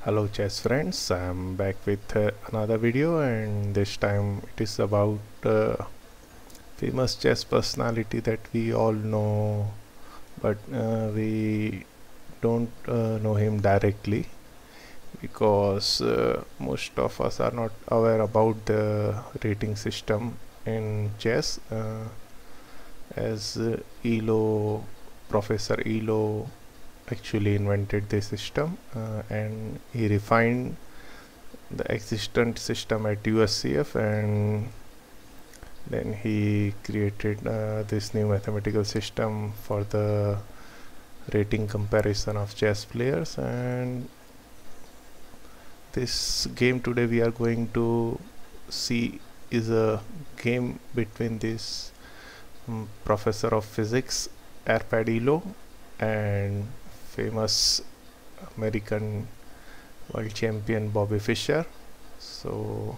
Hello chess friends, I'm back with another video, and this time it is about famous chess personality that we all know, but we don't know him directly because most of us are not aware about the rating system in chess. As Elo, Professor Elo actually invented this system, and he refined the existent system at USCF, and then he created this new mathematical system for the rating comparison of chess players. And this game today we are going to see is a game between this professor of physics Arpad Elo and famous American world champion Bobby Fischer. So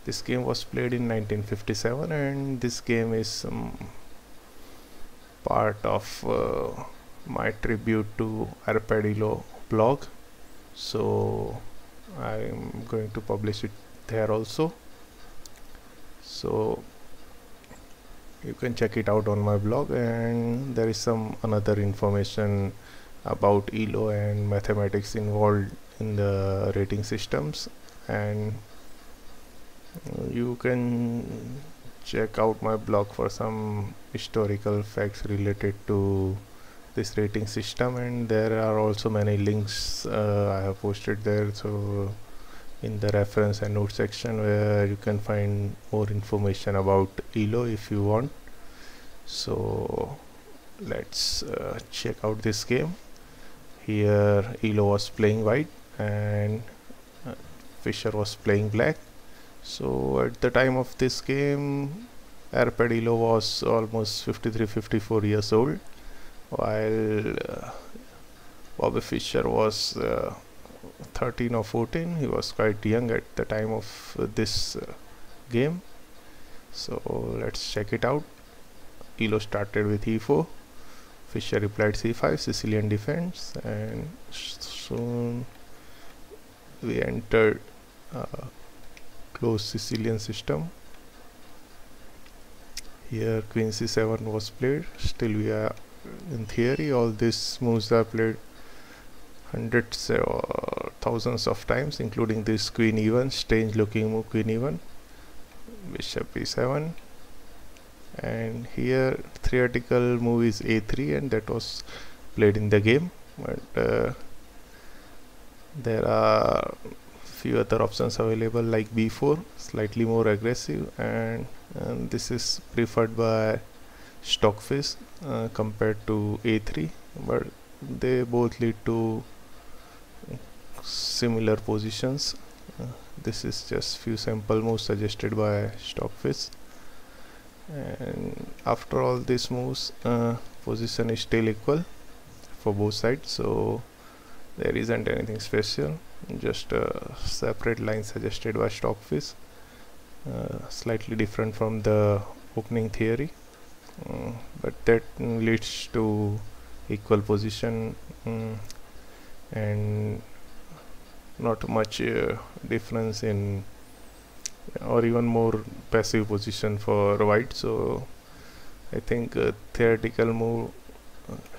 this game was played in 1957, and this game is part of my tribute to Arpad Elo blog. So I'm going to publish it there also. So you can check it out on my blog, and there is some another information about Elo and mathematics involved in the rating systems, and you can check out my blog for some historical facts related to this rating system, and there are also many links I have posted there, so in the reference and note section, where you can find more information about Elo if you want. So let's check out this game. Here Elo was playing white and Fischer was playing black. So at the time of this game, Arpad Elo was almost 53-54 years old, while Bobby Fischer was 13 or 14. He was quite young at the time of this game. So let's check it out. Elo started with e4. Fischer replied c5, Sicilian defense, and soon we entered closed Sicilian system. Here queen c7 was played. Still we are in theory, all these moves are played hundreds or thousands of times, including this queen e1, strange looking move, queen e1, bishop e7, and here theoretical move is a3, and that was played in the game, but there are few other options available like b4, slightly more aggressive, and this is preferred by Stockfish compared to a3, but they both lead to similar positions. This is just few sample moves suggested by Stockfish, and after all these moves, position is still equal for both sides, so there isn't anything special, just a separate line suggested by Stockfish, slightly different from the opening theory, but that leads to equal position, and not much difference in, or even more passive position for white. So I think theoretical move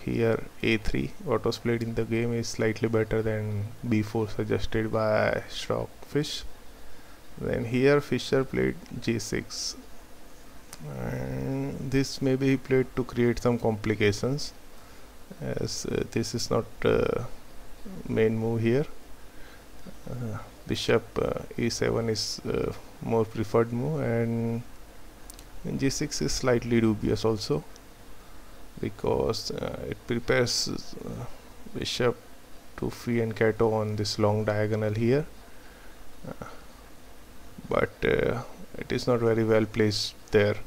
here a3, what was played in the game, is slightly better than b4 suggested by Stockfish. Then here Fischer played g6, and this maybe he played to create some complications, as this is not main move here. Bishop e7 is more preferred move, and g6 is slightly dubious also, because it prepares bishop to free and Cato on this long diagonal here, but it is not very well placed there.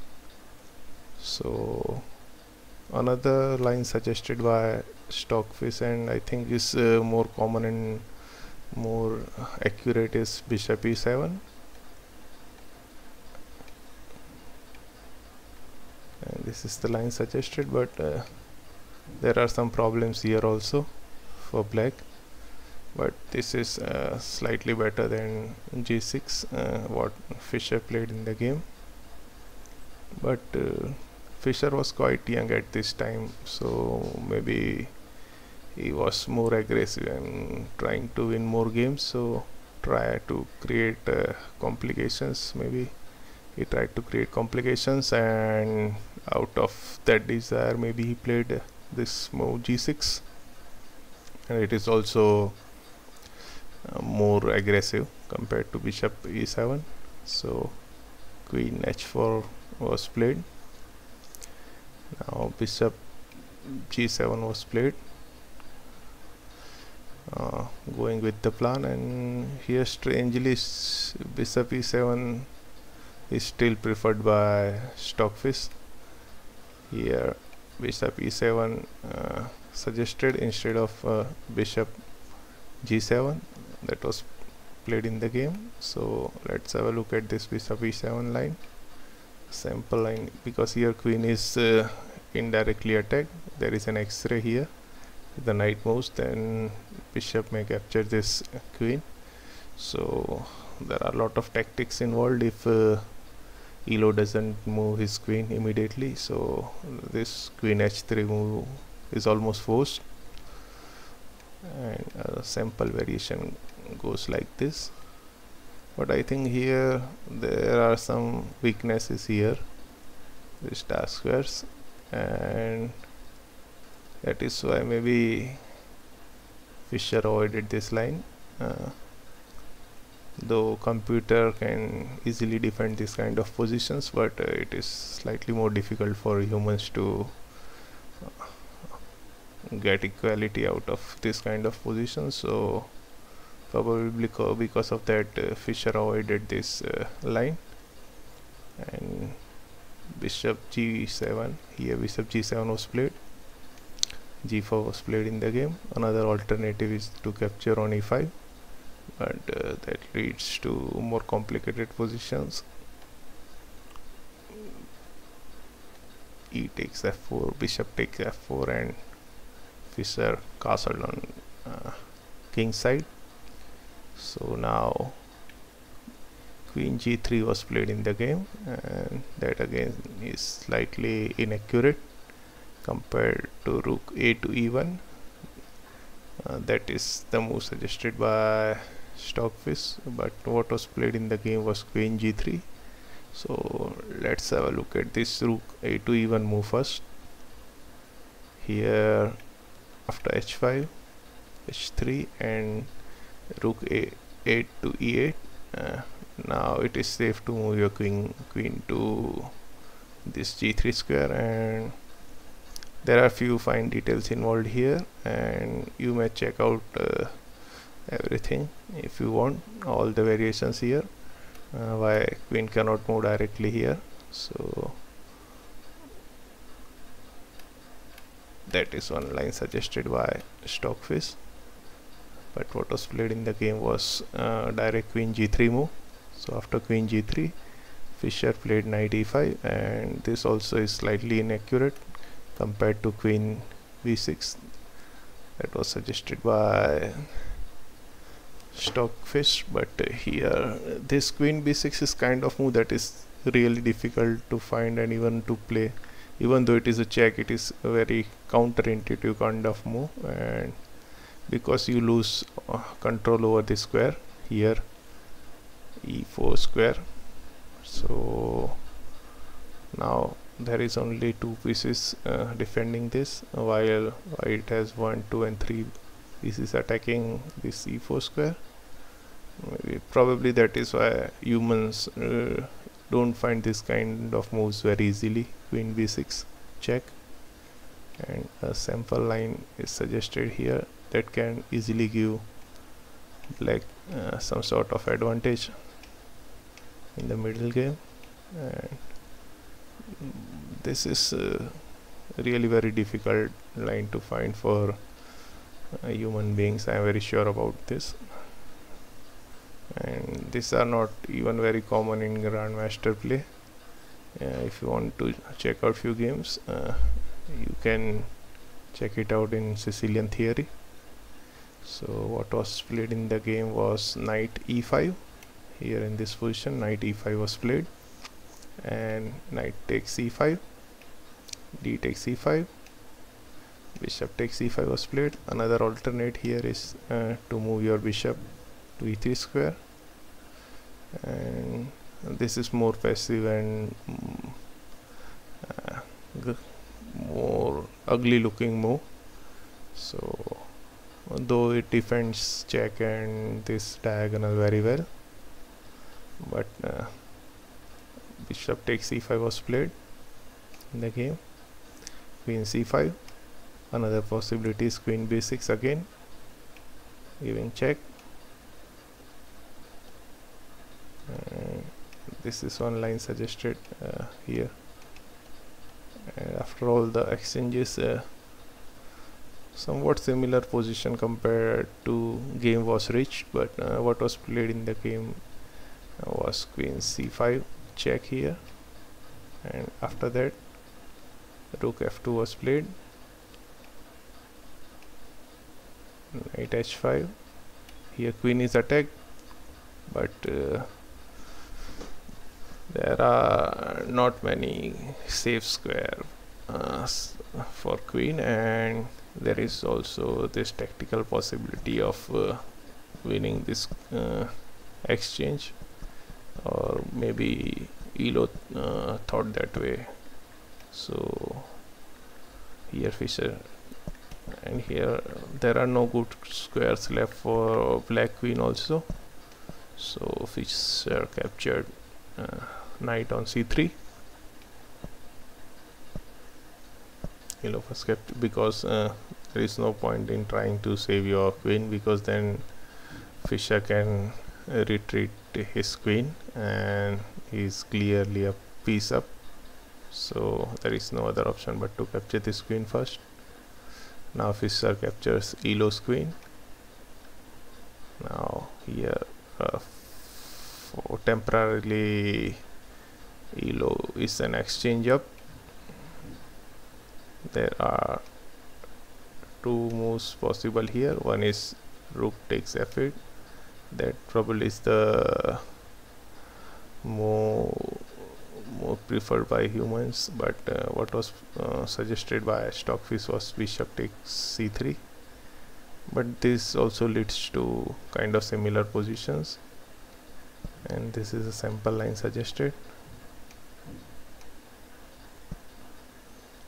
So another line suggested by Stockfish, and I think is more common and more accurate, is bishop e7, and this is the line suggested, but there are some problems here also for black. but this is slightly better than g6 what Fischer played in the game. But Fischer was quite young at this time, so maybe he was more aggressive and trying to win more games, so try to create complications. Maybe he tried to create complications, and out of that desire maybe he played this move g6, and it is also more aggressive compared to bishop e7. So queen h4 was played. Now bishop g7 was played, going with the plan, and here strangely bishop e7 is still preferred by Stockfish. Here bishop e7 suggested instead of bishop g7 that was played in the game. So let's have a look at this bishop e7 line, sample line, because here queen is indirectly attacked. There is an x-ray here. If the knight moves, then bishop may capture this queen. So there are a lot of tactics involved if Elo doesn't move his queen immediately. So this queen h3 move is almost forced, and a sample variation goes like this. But I think here there are some weaknesses here, these dark squares, and that is why maybe Fischer avoided this line. Though computer can easily defend this kind of positions, but it is slightly more difficult for humans to get equality out of this kind of positions. So probably because of that Fischer avoided this line. And bishop g7, here bishop g7 was played, g4 was played in the game. Another alternative is to capture on e5, but that leads to more complicated positions. E takes f4, bishop takes f4, and Fischer castled on king side. So now queen g3 was played in the game, and that again is slightly inaccurate compared to rook a to e1. That is the move suggested by Stockfish, but what was played in the game was queen g3. So let's have a look at this rook a to e1 move first. Here after h5, h3, and rook a8 to e8. Now it is safe to move your queen to this g3 square, and there are few fine details involved here, and you may check out everything if you want, all the variations here, why queen cannot move directly here. So that is one line suggested by Stockfish, but what was played in the game was direct queen g3 move. So after queen g3, Fischer played knight e5, and this also is slightly inaccurate compared to queen b6 that was suggested by Stockfish. But here this queen b6 is kind of move that is really difficult to find and even to play. Even though it is a check, it is a very counterintuitive kind of move, and because you lose control over the square here, e4 square. So now there is only two pieces defending this, while white has 1, 2 and 3 pieces attacking this e4 square. Probably that is why humans don't find this kind of moves very easily. Queen b6 check, and a sample line is suggested here that can easily give black some sort of advantage in the middle game. And this is really very difficult line to find for human beings. I am very sure about this, and these are not even very common in Grandmaster play. If you want to check out few games, you can check it out in Sicilian Theory. So what was played in the game was knight e5. Here in this position, knight e5 was played, and knight takes e5, d takes e5, bishop takes e5 was played. Another alternate here is to move your bishop to e3 square, and this is more passive and more ugly looking move. So though it defends check and this diagonal very well, but bishop takes e5 was played in the game. Queen c5. Another possibility is queen b6 again, giving check. This is one line suggested here. And after all the exchanges, somewhat similar position compared to game was reached, but what was played in the game was queen c5 check here, and after that rook f2 was played, knight h5. Here queen is attacked, but there are not many safe square for queen, and there is also this tactical possibility of winning this exchange, or maybe Elo thought that way. So here Fischer, and here there are no good squares left for black queen also, so Fischer captured knight on c3. Elo was kept because there is no point in trying to save your queen, because then Fischer can retreat his queen and he's clearly a piece up, so there is no other option but to capture this queen first. Now Fischer captures Elo's queen. Now here temporarily Elo is an exchange up. There are two moves possible here. One is rook takes f8. That probably is the more preferred by humans, but what was suggested by Stockfish was bishop takes c3, but this also leads to kind of similar positions, and this is a sample line suggested,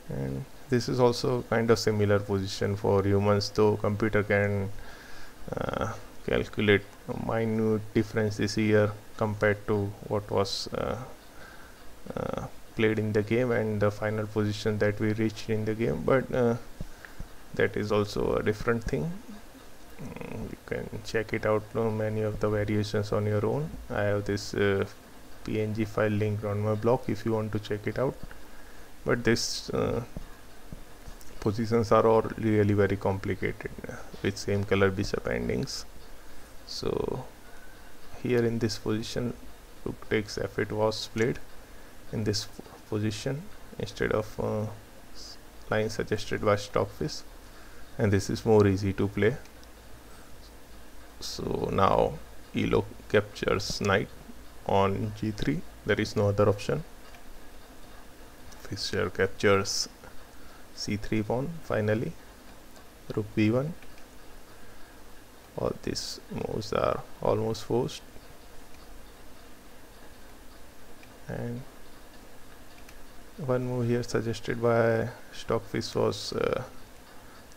and this is also kind of similar position for humans, though computer can calculate minute differences here compared to what was played in the game and the final position that we reached in the game, but that is also a different thing. You can check it out, many of the variations on your own. I have this PNG file linked on my blog if you want to check it out, but this positions are all really very complicated with same color bishop endings. So here in this position rook takes f8 was played in this position instead of line suggested by Stockfish, and this is more easy to play. So now Elo captures knight on g3. There is no other option. Fischer captures c3 pawn. Finally rook b1. All these moves are almost forced, and one move here suggested by Stockfish was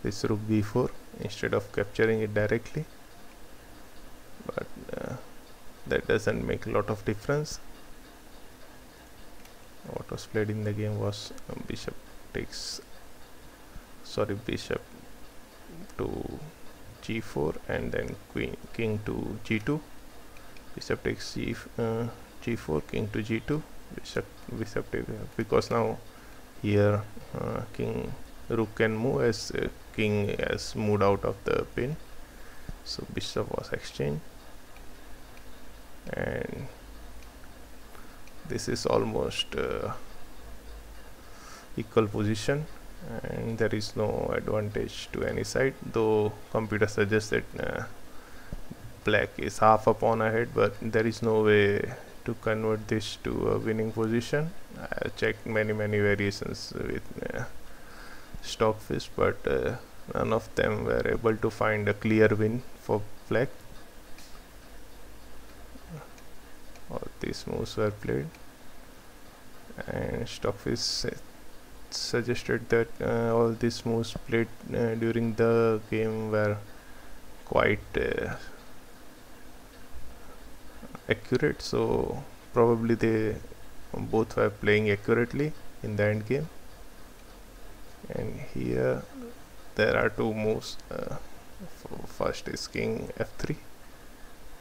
this rook b4 instead of capturing it directly, but that doesn't make a lot of difference. What was played in the game was bishop to g4 and then king to g2. Bishop takes g4, king to g2, bishop takes, because now here rook can move as king has moved out of the pin, so bishop was exchanged, and this is almost equal position. and there is no advantage to any side, though computer suggests that black is half a pawn ahead, but there is no way to convert this to a winning position. I checked many variations with Stockfish, but none of them were able to find a clear win for black. All these moves were played, and Stockfish suggested that all these moves played during the game were quite accurate, so probably they both were playing accurately in the end game. And here there are two moves. First is king f3,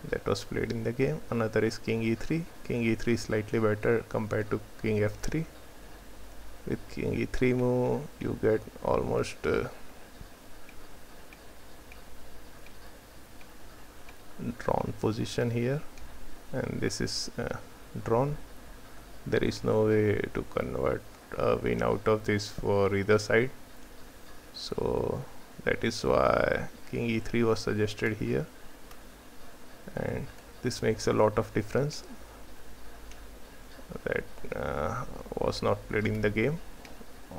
that was played in the game. Another is king e3. King e3 is slightly better compared to king f3. With king e3 move you get almost drawn position here, and this is drawn. There is no way to convert a win out of this for either side, so that is why king e3 was suggested here, and this makes a lot of difference. That was not played in the game.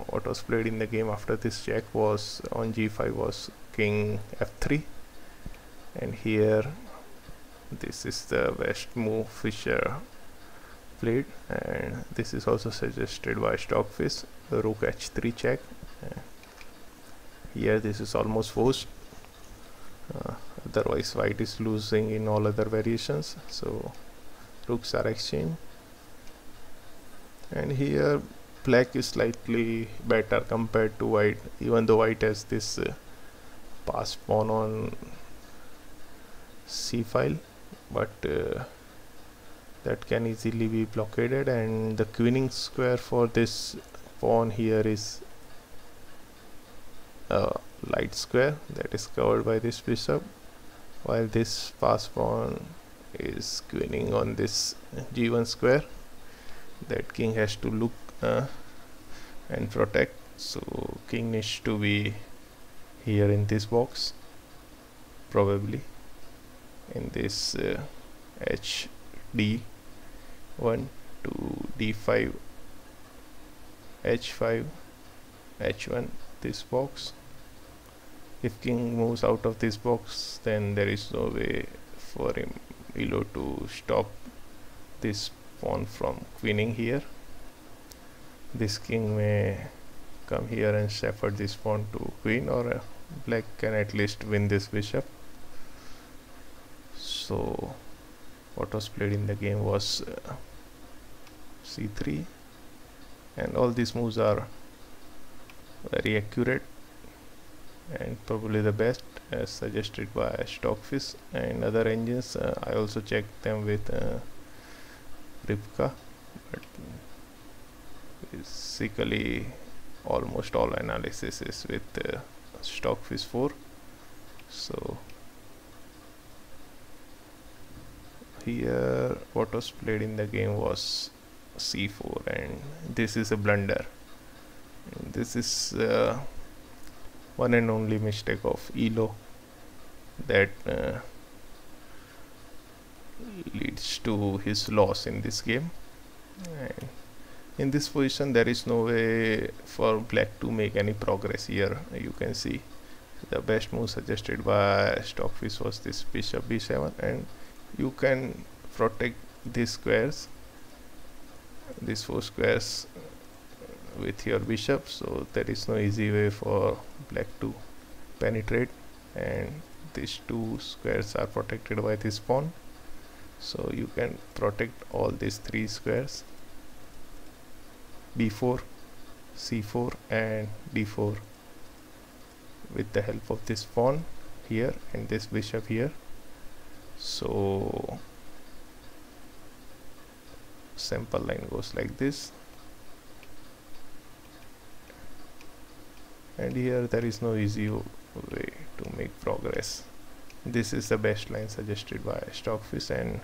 What was played in the game after this check was on g5 was king f3, and here this is the best move Fischer played, and this is also suggested by Stockfish, rook h3 check. Here this is almost forced, otherwise white is losing in all other variations, so rooks are exchanged. And here black is slightly better compared to white, even though white has this pass pawn on c file, but that can easily be blockaded, and the queening square for this pawn here is a light square that is covered by this bishop, while this pass pawn is queening on this g1 square that king has to look and protect. So king needs to be here in this box, probably in this hd1 to d5 h5 h1, this box. If king moves out of this box, then there is no way for Elo to stop this pawn from queening here. This king may come here and shepherd this pawn to queen, or black can at least win this bishop. So what was played in the game was c3, and all these moves are very accurate and probably the best as suggested by Stockfish and other engines. I also checked them with Rivka, but basically almost all analysis is with Stockfish 4. So here what was played in the game was c4, and this is a blunder. And this is one and only mistake of Elo that leads to his loss in this game. And in this position there is no way for black to make any progress here. You can see the best move suggested by Stockfish was this bishop b7, and you can protect these squares, these 4 squares with your bishop, so there is no easy way for black to penetrate, and these 2 squares are protected by this pawn, so you can protect all these 3 squares, b4, c4 and d4, with the help of this pawn here and this bishop here. So sample line goes like this, and here there is no easy way to make progress. This is the best line suggested by Stockfish, and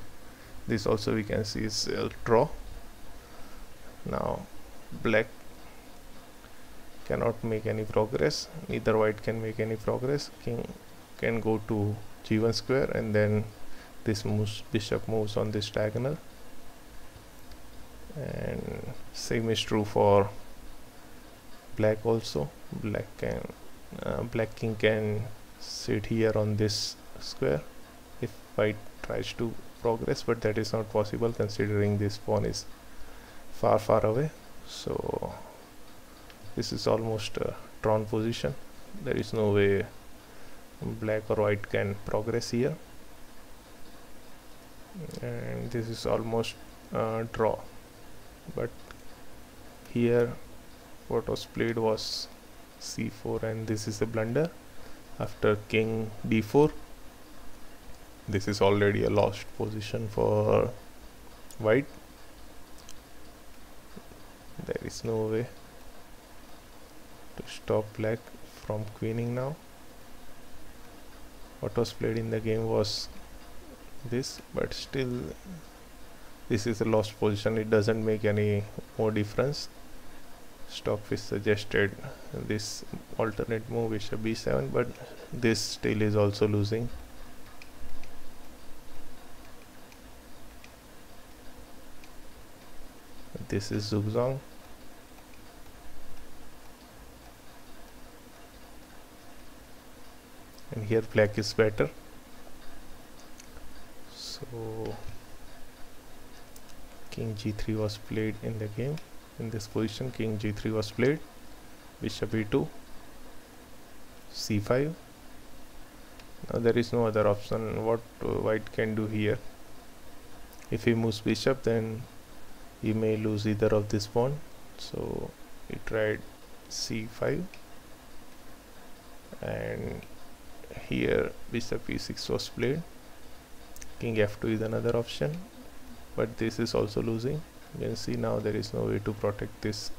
this also we can see is draw. Now black cannot make any progress, neither white can make any progress. King can go to g1 square, and then this bishop moves on this diagonal, and same is true for black also. Black king can sit here on this square if white tries to progress, but that is not possible considering this pawn is far away. So this is almost a drawn position. There is no way black or white can progress here, and this is almost draw. But here what was played was c4, and this is a blunder. After king d4, this is already a lost position for white. There is no way to stop black from queening now. What was played in the game was this, but still this is a lost position. It doesn't make any more difference. Stockfish suggested this alternate move, bishop b7, but this still is also losing. This is zugzwang. And here black is better. So king g3 was played in the game. In this position, king g3 was played, bishop e2, c5. Now there is no other option. What white can do here? If he moves bishop, then he may lose either of this pawn. So he tried c5, and here bishop e6 was played. King f2 is another option, but this is also losing. You can see now there is no way to protect this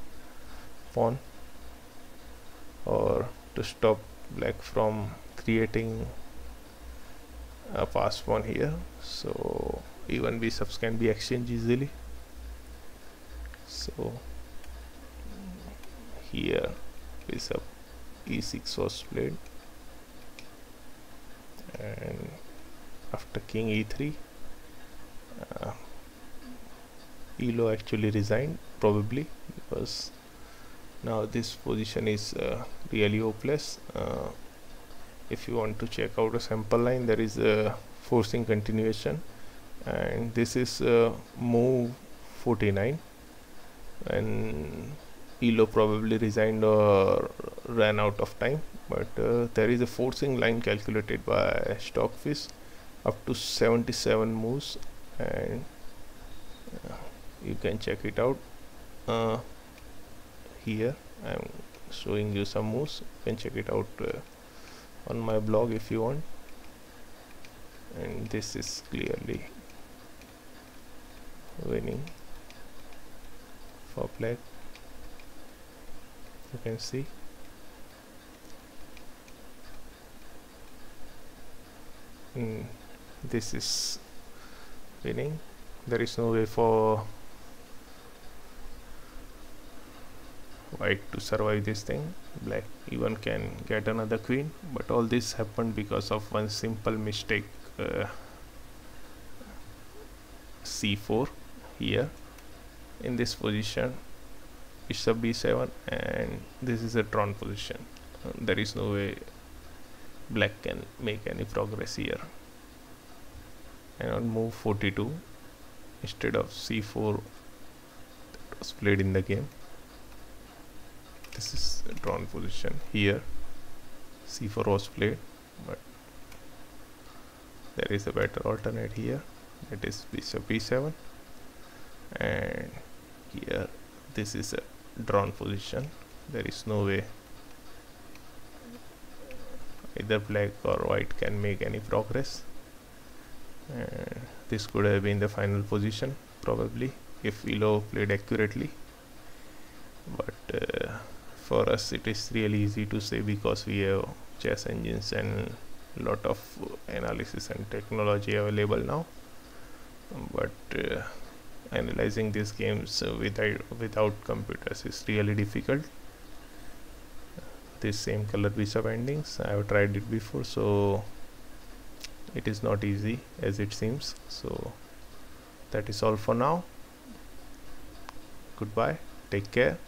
pawn or to stop black from creating a fast pawn here. So even bishops can be exchanged easily. So here bishop e6 was played, and after king e3, Elo actually resigned, probably because now this position is really hopeless. If you want to check out a sample line, there is a forcing continuation, and this is move 49, and Elo probably resigned or ran out of time. But there is a forcing line calculated by Stockfish up to 77 moves, and you can check it out. Here I am showing you some moves. You can check it out on my blog if you want. And this is clearly winning for black. You can see this is winning. There is no way for white to survive this thing. Black even can get another queen, but all this happened because of one simple mistake. c4 here in this position, bishop b7, and this is a drawn position. There is no way black can make any progress here. And on move 42, instead of c4 that was played in the game, this is a drawn position. Here c4 was played, but there is a better alternate here, that is bishop b7, and here this is a drawn position. There is no way either black or white can make any progress. This could have been the final position probably if Elo played accurately, but for us it is really easy to say because we have chess engines and lot of analysis and technology available now. But analyzing these games without computers is really difficult. this same color piece of endings. I have tried it before, so it is not easy as it seems. So that is all for now. Goodbye, take care.